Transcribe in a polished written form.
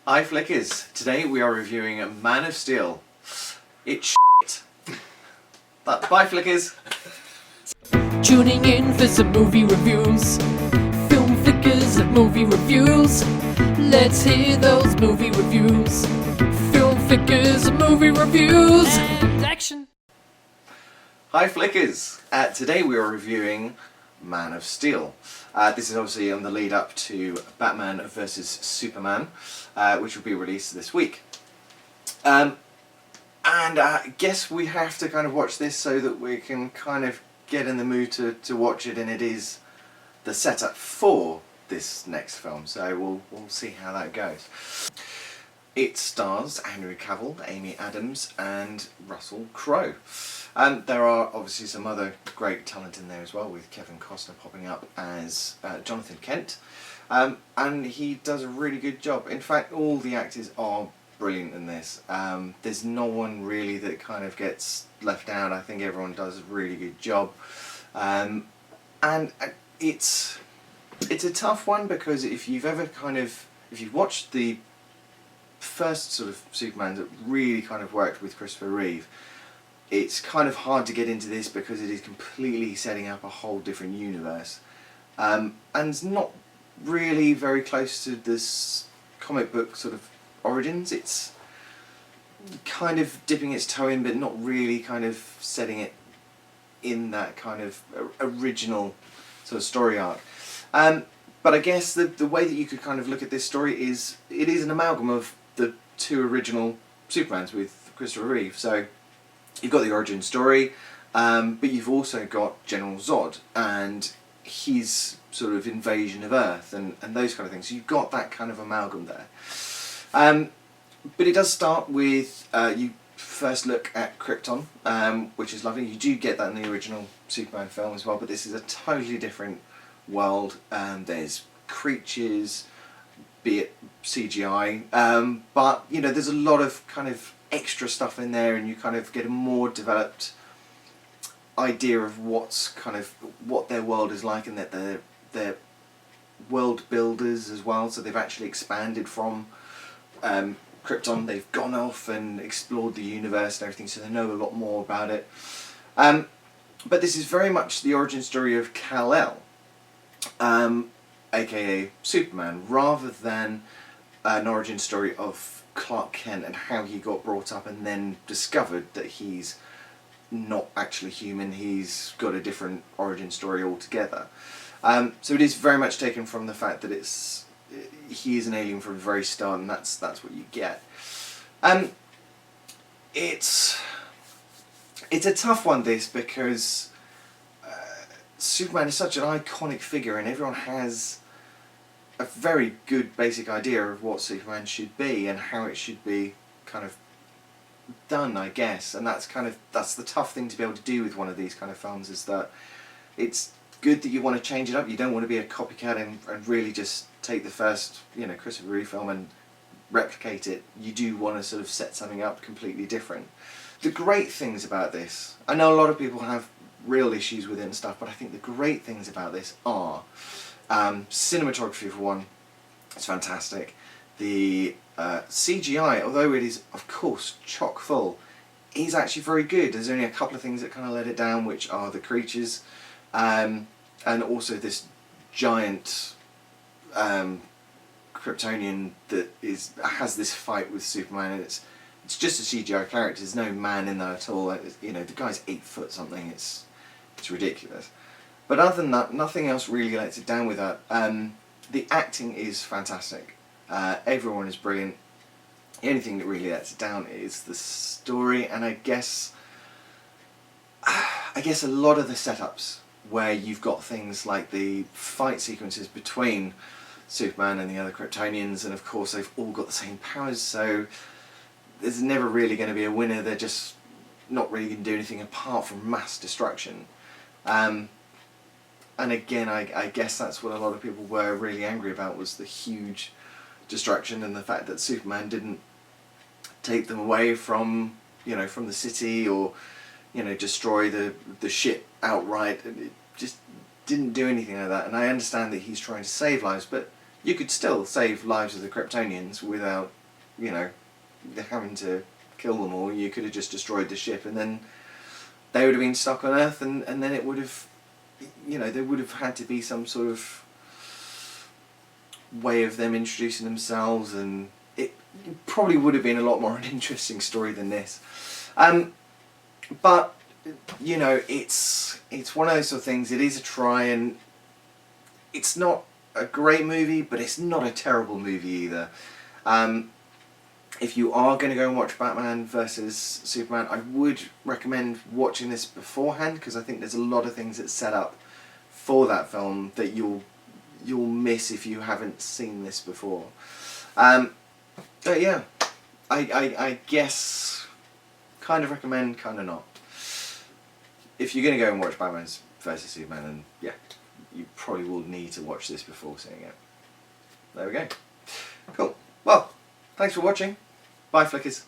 Hi Flickers, today we are reviewing Man of Steel. It's shit. Bye Flickers. Tuning in for some movie reviews. Film Flickers at movie reviews. Let's hear those movie reviews. Film Flickers at movie reviews. And action. Hi Flickers, today we are reviewing Man of Steel. This is obviously on the lead up to Batman vs Superman, which will be released this week. And I guess we have to kind of watch this so that we can kind of get in the mood to watch it, and it is the setup for this next film, so we'll see how that goes. It stars Henry Cavill, Amy Adams and Russell Crowe. There are obviously some other great talent in there as well, with Kevin Costner popping up as Jonathan Kent, and he does a really good job. In fact, all the actors are brilliant in this. There's no one really that kind of gets left out. I think everyone does a really good job, and it's a tough one, because if you've watched the first sort of Superman that really kind of worked with Christopher Reeve, it's kind of hard to get into this because it is completely setting up a whole different universe, and it's not really very close to this comic book sort of origins. It's kind of dipping its toe in, but not really kind of setting it in that kind of original sort of story arc. But I guess the way that you could kind of look at this story is, it is an amalgam of the two original Supermans with Christopher Reeve. So you've got the origin story, but you've also got General Zod and his sort of invasion of Earth and those kind of things. So you've got that kind of amalgam there. But it does start with, you first look at Krypton, which is lovely. You do get that in the original Superman film as well, but this is a totally different world. There's creatures, be it CGI, but you know, there's a lot of kind of extra stuff in there, and you kind of get a more developed idea of what their world is like, and that they're world builders as well. So they've actually expanded from Krypton. They've gone off and explored the universe and everything, so they know a lot more about it. But this is very much the origin story of Kal-El, aka Superman, rather than an origin story of Clark Kent and how he got brought up and then discovered that he's not actually human. He's got a different origin story altogether. So it is very much taken from the fact that he is an alien from the very start, and that's what you get. It's a tough one, this, because Superman is such an iconic figure, and everyone has a very good basic idea of what Superman should be and how it should be kind of done, I guess. And that's the tough thing to be able to do with one of these kind of films, is that it's good that you want to change it up. You don't want to be a copycat and really just take the first, you know, Christopher Reeve film and replicate it. You do want to sort of set something up completely different. The great things about this, I know a lot of people have real issues with it and stuff, but I think the great things about this are cinematography, for one. It's fantastic. The CGI, although it is of course chock full, is actually very good. There's only a couple of things that kind of let it down, which are the creatures, and also this giant Kryptonian that has this fight with Superman, and it's just a CGI character. There's no man in there at all. You know, the guy's 8 foot something. It's ridiculous. But other than that, nothing else really lets it down with that. The acting is fantastic. Everyone is brilliant. The only thing that really lets it down is the story, and I guess a lot of the setups, where you've got things like the fight sequences between Superman and the other Kryptonians, and of course they've all got the same powers, so there's never really going to be a winner. They're just not really going to do anything apart from mass destruction. And again, I guess that's what a lot of people were really angry about, was the huge destruction and the fact that Superman didn't take them away from, you know, from the city, or, you know, destroy the ship outright. It just didn't do anything like that. And I understand that he's trying to save lives, but you could still save lives of the Kryptonians without, you know, having to kill them all. You could have just destroyed the ship, and then they would have been stuck on Earth, and then it would have, you know, there would have had to be some sort of way of them introducing themselves, and it probably would have been a lot more an interesting story than this. But you know, it's one of those sort of things. It is a try, and it's not a great movie, but it's not a terrible movie either. If you are going to go and watch Batman vs Superman, I would recommend watching this beforehand, because I think there's a lot of things that set up for that film that you'll miss if you haven't seen this before. But yeah, I guess kind of recommend, kind of not. If you're going to go and watch Batman vs Superman, then yeah, you probably will need to watch this before seeing it. There we go. Cool. Well, thanks for watching. Bye, Flickers.